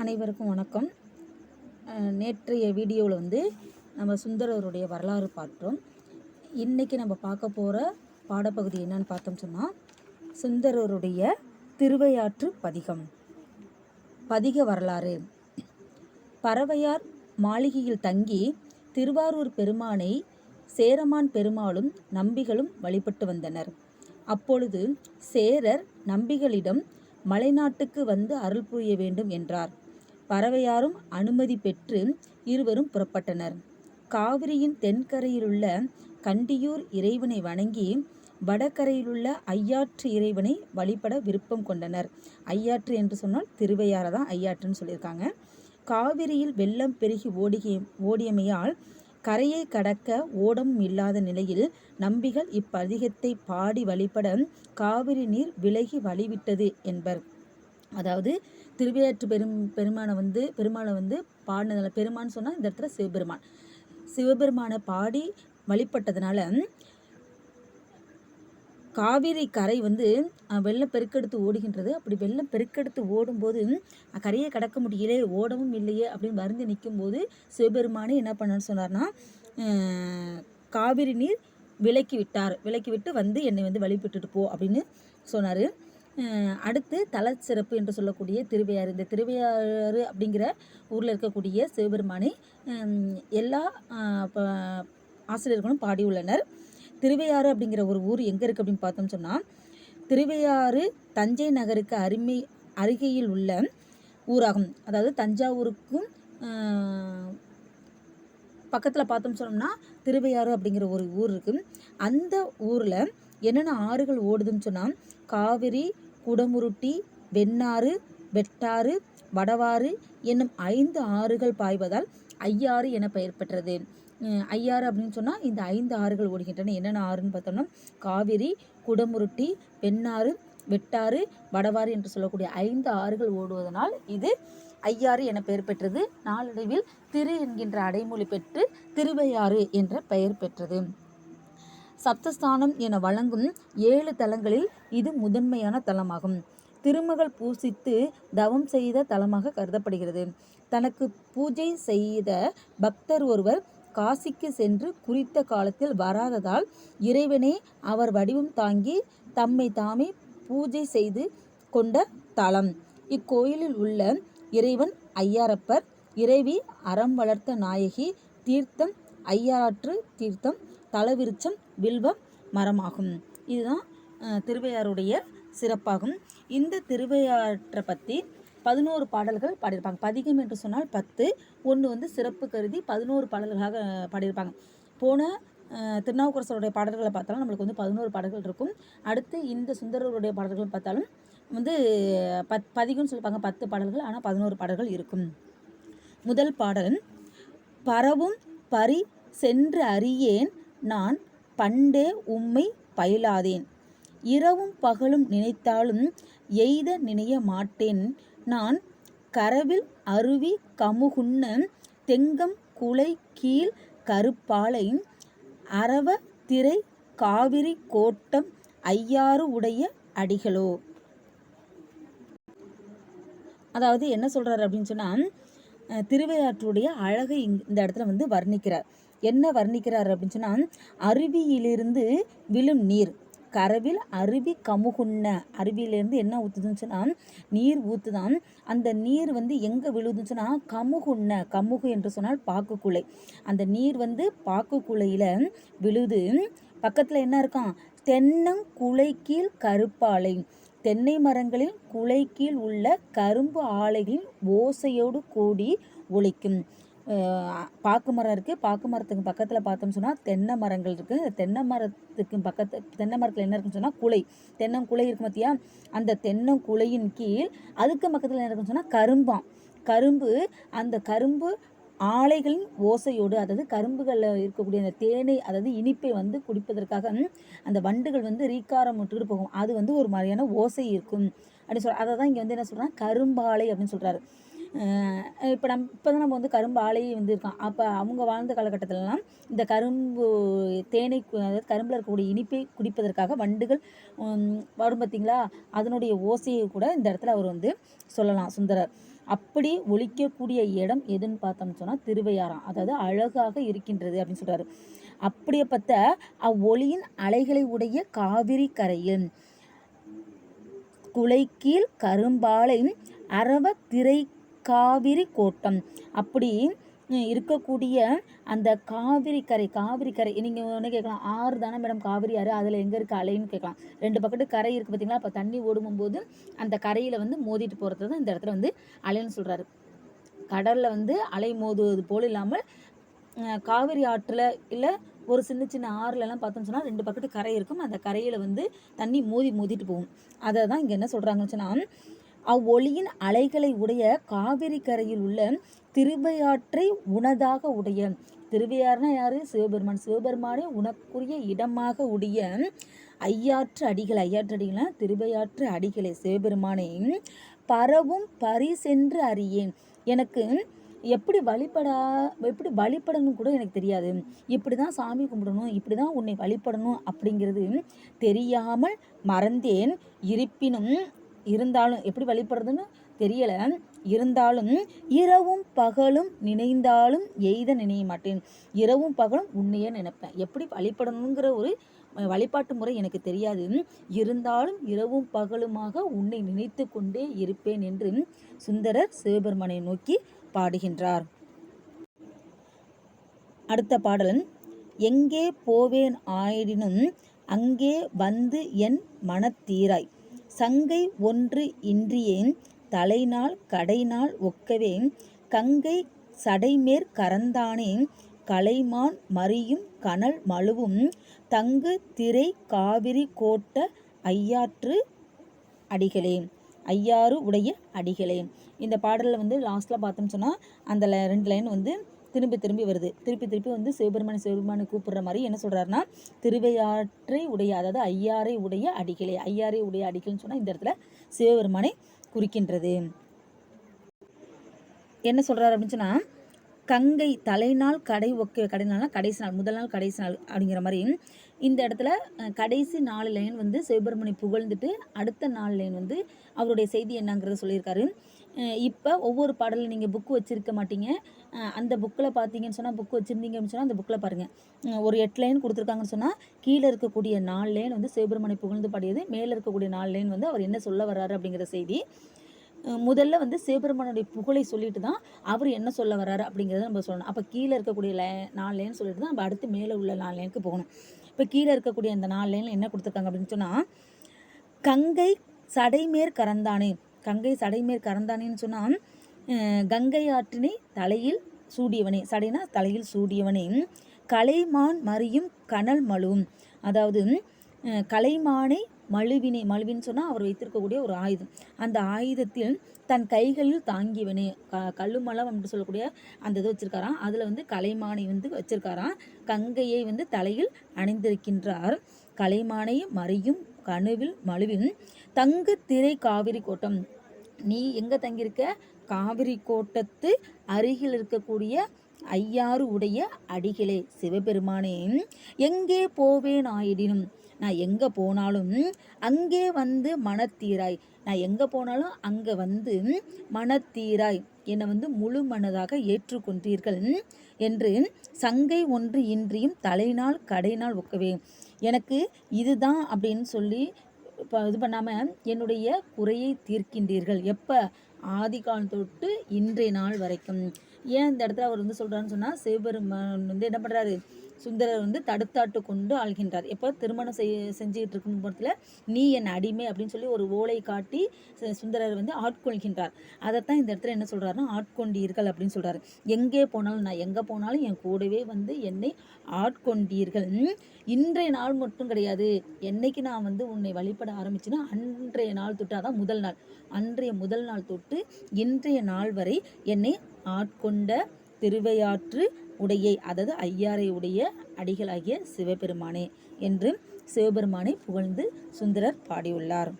அனைவருக்கும் வணக்கம். நேற்றைய வீடியோவில் நம்ம சுந்தரருடைய வரலாறு பார்த்தோம். இன்றைக்கி நம்ம பார்க்க போகிற பாடப்பகுதி என்னன்னு பார்த்தோம் சொன்னால், சுந்தரருடைய திருவையாற்று பதிகம். பதிக வரலாறு. பறவையார் மாளிகையில் தங்கி திருவாரூர் பெருமானை சேரமான் பெருமாளும் நம்பிகளும் வழிபட்டு வந்தனர். அப்பொழுது சேரர் நம்பிகளிடம் மலைநாட்டுக்கு வந்து அருள் புரிய வேண்டும் என்றார். பறவையாரும் அனுமதி பெற்று இருவரும் புறப்பட்டனர். காவிரியின் தென்கரையிலுள்ள கண்டியூர் இறைவனை வணங்கி வடகரையிலுள்ள ஐயாற்று இறைவனை வழிபட விருப்பம் கொண்டனர். ஐயாற்று என்று சொன்னால் திருவையாறு தான் ஐயாற்றுன்னு சொல்லியிருக்காங்க. காவிரியில் வெள்ளம் பெருகி ஓடியமையால் கரையை கடக்க ஓடமும் இல்லாத நிலையில் நம்பிகள் இப்பதிகத்தை பாடி வழிபட காவிரி நீர் விலகி வழிவிட்டது என்பர். அதாவது திருவையாற்று பெருமானை பாடினதால, பெருமான் சொன்னால் இந்த இடத்துல சிவபெருமானை பாடி வழிபட்டதுனால காவிரி கரை வெள்ளம் பெருக்கெடுத்து ஓடுகின்றது. அப்படி வெள்ளம் பெருக்கெடுத்து ஓடும்போது கரையை கடக்க முடியலே, ஓடவும் இல்லையே அப்படின்னு வருந்தி நிற்கும் போது சிவபெருமானே என்ன பண்ணணும்னு சொன்னார்னா, காவிரி நீர் விலக்கி விட்டு என்னை வழிபட்டுட்டு போ அப்படின்னு சொன்னார். அடுத்து தல சிறப்பு என்று சொல்லக்கூடிய திருவையாறு. இந்த திருவையாறு அப்படிங்கிற ஊரில் இருக்கக்கூடிய சிவபெருமானை எல்லா ஆசிரியர்களும் பாடியுள்ளனர். திருவையாறு அப்படிங்கிற ஒரு ஊர் எங்கே இருக்குது அப்படின்னு பார்த்தோம் சொன்னால், திருவையாறு தஞ்சை நகருக்கு அருகையில் உள்ள ஊராகும். அதாவது தஞ்சாவூருக்கும் பக்கத்தில் பார்த்தோம் சொன்னோம்னா திருவையாறு அப்படிங்கிற ஒரு ஊர் இருக்குது. அந்த ஊரில் என்னென்ன ஆறுகள் ஓடுதுன்னு சொன்னால், காவிரி, குடமுருட்டி, வெண்ணாறு, வெட்டாறு, வடவாறு என்னும் 5 ஆறுகள் பாய்வதால் ஐயாறு என பெயர் பெற்றது. ஐயாறு அப்படின்னு சொன்னால் இந்த 5 ஆறுகள் ஓடுகின்றன. என்னென்ன ஆறுன்னு பார்த்தோம்னா காவிரி, குடமுருட்டி, வெண்ணாறு, வெட்டாறு, வடவாறு என்று சொல்லக்கூடிய 5 ஆறுகள் ஓடுவதனால் இது ஐயாறு என பெயர் பெற்றது. நாளடைவில் திரு என்கின்ற அடைமொழி பெற்று திருவையாறு என்ற பெயர் பெற்றது. சப்தஸ்தானம் என வழங்கும் 7 தலங்களில் இது முதன்மையான தலமாகும். திருமகள் பூசித்து தவம் செய்த தலமாக கருதப்படுகிறது. தனக்கு பூஜை செய்த பக்தர் ஒருவர் காசிக்கு சென்று குறித்த காலத்தில் வராததால் இறைவனே அவர் வடிவம் தாங்கி தம்மை தாமே பூஜை செய்து கொண்ட தலம். இக்கோயிலில் உள்ள இறைவன் ஐயாரப்பர், இறைவி அறம் வளர்த்த நாயகி, தீர்த்தம் ஐயாற்று தீர்த்தம், தலவிருச்சம் வில்வ மரமாகும். இதுதான் திருவையாறுடைய சிறப்பாகும். இந்த திருவையாற்றை பற்றி 11 பாடல்கள் பாடியிருப்பாங்க. பதிகம் என்று சொன்னால் 10, ஒன்று சிறப்பு கருதி 11 பாடல்களாக பாடியிருப்பாங்க. போன திருநாவுக்கரசருடைய பாடல்களை பார்த்தாலும் நம்மளுக்கு 11 பாடல்கள் இருக்கும். அடுத்து இந்த சுந்தரருடைய பாடல்கள் பார்த்தாலும் பதிகம்னு சொல்லிப்பாங்க 10 பாடல்கள், ஆனால் 11 பாடல்கள் இருக்கும். முதல் பாடல். பரவும் பரி சென்று அறியேன் நான் பண்டே உம்மை பயிலாதேன், இரவும் பகலும் நினைத்தாலும் எய்த நினைய மாட்டேன் நான், கரவில் அருவி கமுகுன்ன தெங்கம் குலை கீழ் கருப்பாலை, அரவ திரை காவிரி கோட்டம் ஐயாறு உடைய அடிகளோ. அதாவது என்ன சொல்கிறார் அப்படின்னு சொன்னால், திருவையாற்றுடைய அழகை இந்த இடத்துல வர்ணிக்கிறார். என்ன வர்ணிக்கிறார் அப்படின்னு சொன்னால், அருவியிலிருந்து விழும் நீர், கரவில் அருவி கமுகுன்ன, அருவியிலேருந்து என்ன ஊற்றுதுன்னு சொன்னால் நீர் ஊற்றுதான். அந்த நீர் எங்கே விழுதுன்னு சொன்னால் கமுகுன்ன, கமுகு என்று சொன்னால் பாக்குக்குலை, அந்த நீர் பாக்குக்குலையில் விழுது. பக்கத்தில் என்ன இருக்கான், தென்னங்குலை கீழ் கருப்பாலை, தென்னை மரங்களில் குலை கீழ் உள்ள கரும்பு ஆலைகளின் ஓசையோடு கூடி ஒலிக்கும். பாக்கு மரம் இருக்குது, பாக்கு மரத்துக்கு பக்கத்தில் பார்த்தோம்னு சொன்னால் தென்னை மரங்கள் இருக்குது. தென்னை மரத்தில் என்ன இருக்குன்னு சொன்னால் குலை, தென்னங்குலை இருக்கும் பார்த்தியா, அந்த தென்னங்குலையின் கீழ் அதுக்கு பக்கத்தில் என்ன இருக்குன்னு சொன்னால் கரும்பு, அந்த கரும்பு ஆலைகளின் ஓசையோடு, அதாவது கரும்புகளில் இருக்கக்கூடிய அந்த தேனை, அதாவது இனிப்பை குடிப்பதற்காக அந்த வண்டுகள் ரீக்காரம் விட்டுக்கிட்டு போகும். அது ஒரு மாதிரியான ஓசை இருக்கும் அப்படின்னு சொல்கிறார். அதை தான் இங்கே என்ன சொல்கிறாங்க, கரும்பாலை அப்படின்னு சொல்கிறாரு. இப்போ தான் நம்ம கரும்பு ஆலையே இருக்கான். அப்போ அவங்க வாழ்ந்த காலகட்டத்திலலாம் இந்த கரும்பு தேனை, அதாவது கரும்பில் இருக்கக்கூடிய இனிப்பை குடிப்பதற்காக வண்டுகள் வரும் பார்த்திங்களா, அதனுடைய ஓசையை கூட இந்த இடத்துல அவர் சொல்லலாம் சுந்தரர். அப்படி ஒலிக்கக்கூடிய இடம் எதுன்னு பார்த்தோம்னு சொன்னால் திருவையாறாம். அதாவது அழகாக இருக்கின்றது அப்படின்னு சொல்கிறாரு. அப்படியேப்பட்ட அவ்வொலியின் அலைகளை உடைய காவிரி கரையில் குலைக்கீழ் கரும்பாலை அரவ திரை காவிரி கோட்டம். அப்படி இருக்கக்கூடிய அந்த காவிரி கரை நீங்கள் ஒன்று கேட்கலாம், ஆறு தானே மேடம் காவிரி ஆறு, அதில் எங்கே இருக்குது அலைன்னு கேட்கலாம். 2 பக்கத்து கரை இருக்குது பார்த்தீங்களா. அப்போ தண்ணி ஓடும்போது அந்த கரையில் வந்து மோதிட்டு போகிறது தான் இந்த இடத்துல வந்து அலைன்னு சொல்கிறாரு. கடலில் வந்து அலை மோதுவது போல் இல்லாமல் காவிரி ஆற்றில் இல்லை ஒரு சின்ன சின்ன ஆறுலலாம் பார்த்தோம்னு சொன்னால் 2 பக்கத்து கரை இருக்கும். அந்த கரையில் வந்து தண்ணி மோதிட்டு போகும். அதை தான் இங்கே என்ன சொல்கிறாங்கன்னு சொன்னால், அவ்வொலியின் அலைகளை உடைய காவிரி கரையில் உள்ள திருவையாற்றை உனதாக உடைய. திருவையாறுனா யாரு? சிவபெருமான். சிவபெருமானே உனக்குரிய இடமாக உடைய ஐயாற்று அடிகள்னா திருவையாற்று அடிகளை சிவபெருமானே பரவும் பரிசென்று அறியேன். எனக்கு எப்படி வழிபடணும் கூட எனக்கு தெரியாது. இப்படி தான் சாமி கும்பிடணும், இப்படி தான் உன்னை வழிபடணும் அப்படிங்கிறது தெரியாமல் மறந்தேன். இருந்தாலும் எப்படி வழிபடுறதுன்னு தெரியலை. இருந்தாலும் இரவும் பகலும் நினைந்தாலும் நினைய மாட்டேன். இரவும் பகலும் உன்னையே நினைப்பேன். எப்படி வழிபடணுங்கிற ஒரு வழிபாட்டு முறை எனக்கு தெரியாது. இருந்தாலும் இரவும் பகலுமாக உன்னை நினைத்து கொண்டே இருப்பேன் என்று சுந்தரர் சிவபெருமானை நோக்கி பாடுகின்றார். அடுத்த பாடல், எங்கே போவேன் ஆயிடினும் அங்கே வந்து என் மனத்தீராய் சங்கை ஒன்று இன்றியேன் தலைநாள் கடைநாள் ஒக்கவே கங்கை சடைமேற் கரந்தானே கலைமான் மறியும் கனல் மழுவும் தங்கு திரை காவிரி கோட்ட ஐயாறு உடைய அடிகளே. இந்த பாடலில் வந்து லாஸ்ட்டில் பார்த்தோம்னு சொன்னால் அந்த 2 லைன் வந்து திரும்பி வருது. திருப்பி வந்து சிவபெருமானை கூப்பிடுற மாதிரி என்ன சொல்கிறாருன்னா, திருவையாற்றை உடைய, அதாவது ஐயாறை உடைய அடிகளே. ஐயாறை உடைய அடிகள்னு சொன்னால் இந்த இடத்துல சிவபெருமானை குறிக்கின்றது. என்ன சொல்கிறார் அப்படின்னு சொன்னால், கங்கை தலைநாள் கடைநாள்னா கடைசி நாள், முதல் நாள் கடைசி நாள் அப்படிங்கிற மாதிரி இந்த இடத்துல கடைசி 4 லைன் வந்து சிவபெருமானை புகழ்ந்துட்டு அடுத்த 4 லைன் வந்து அவருடைய செய்தி என்னங்கிறத சொல்லியிருக்காரு. இப்போ ஒவ்வொரு பாடலில் நீங்கள் புக்கு வச்சுருக்க மாட்டீங்க. அந்த புக்கில் பார்த்தீங்கன்னு சொன்னால், புக்கு வச்சுருந்தீங்க அப்படின்னு சொன்னால் அந்த புக்கில் பாருங்கள். ஒரு 8 லைன் கொடுத்துருக்காங்கன்னு சொன்னால் கீழே இருக்கக்கூடிய 4 லைன் வந்து சிவபெருமானை புகழ்ந்து பாடியது, மேலே இருக்கக்கூடிய 4 லைன் வந்து அவர் என்ன சொல்ல வர்றாரு அப்படிங்கிற செய்தி. முதல்ல வந்து சிவபெருமானுடைய புகழை சொல்லிட்டு தான் அவர் என்ன சொல்ல வர்றாரு அப்படிங்கிறத நம்ம சொல்லணும். அப்போ கீழே இருக்கக்கூடிய 4 லைன் சொல்லிட்டு தான் நம்ம அடுத்து மேலே உள்ள 4 லைனுக்கு போகணும். இப்போ கீழே இருக்கக்கூடிய அந்த 4 லைனில் என்ன கொடுத்துருக்காங்க அப்படின்னு சொன்னால், கங்கை சடைமேற் கரந்தானேன்னு சொன்னால் கங்கை ஆற்றினை தலையில் சூடியவனே, சடைனா தலையில் சூடியவனே, கலைமான் மறியும் கனல் மழுவும், அதாவது கலைமானை மழுவின்னு சொன்னால் அவர் வைத்திருக்கக்கூடிய ஒரு ஆயுதம். அந்த ஆயுதத்தில் தன் கைகளில் தாங்கியவனே, கல்லுமலம் அப்படின்னு சொல்லக்கூடிய அந்த இது வச்சிருக்காராம். அதில் வந்து கலைமானை வந்து வச்சிருக்காராம். கங்கையை வந்து தலையில் அணிந்திருக்கின்றார். கலைமானை மறியும் கனவில் மழுவின் தங்கு திரை காவிரி கோட்டம். நீ எங்கே தங்கியிருக்க? காவிரி கோட்டத்து அருகில் இருக்கக்கூடிய ஐயாறு உடைய அடிகளே சிவபெருமானே. எங்கே போவேன் ஆயிடினும், நான் எங்கே போனாலும் அங்கே வந்து மனத்தீராய், நான் எங்கே போனாலும் அங்கே வந்து மனத்தீராய் என்னை வந்து முழு மனதாக ஏற்றுக்கொண்டீர்கள் என்று சங்கை ஒன்று இன்றியும் தலைநாள் கடைநாள் ஒக்கவே. எனக்கு இதுதான் அப்படின்னு சொல்லி இப்போ இது பண்ணாமல் என்னுடைய குறையை தீர்க்கின்றீர்கள். எப்போ? ஆதி காலம் தொட்டு இன்றைய நாள் வரைக்கும். ஏன் இந்த இடத்துல அவர் வந்து சொல்கிறான்னு சொன்னால், சிவபெருமான் வந்து என்ன பண்ணுறாரு, சுந்தரர் வந்து தடுத்தாட்டு கொண்டு ஆள்கின்றார். எப்போ திருமணம் செஞ்சுக்கிட்டு இருக்கும் போதில் நீ என் அடிமை அப்படின்னு சொல்லி ஒரு ஓலை காட்டி சுந்தரர் வந்து ஆட்கொள்கின்றார். அதைத்தான் இந்த இடத்துல என்ன சொல்கிறாருன்னா, ஆட்கொண்டீர்கள் அப்படின்னு சொல்கிறாரு. எங்கே போனாலும், நான் எங்கே போனாலும் என் கூடவே வந்து என்னை ஆட்கொண்டீர்கள். இன்றைய நாள் மட்டும் கிடையாது, என்னைக்கு நான் வந்து உன்னை வழிபட ஆரம்பிச்சுன்னா அன்றைய நாள் தொட்டு, அதான் முதல் நாள், அன்றைய முதல் நாள் தொட்டு இன்றைய நாள் வரை என்னை ஆட்கொண்ட திருவையாற்று உடையை, அதாவது ஐயாறை உடைய அடிகளாகிய சிவபெருமானே என்று சிவபெருமானை புகழ்ந்து சுந்தரர் பாடியுள்ளார்.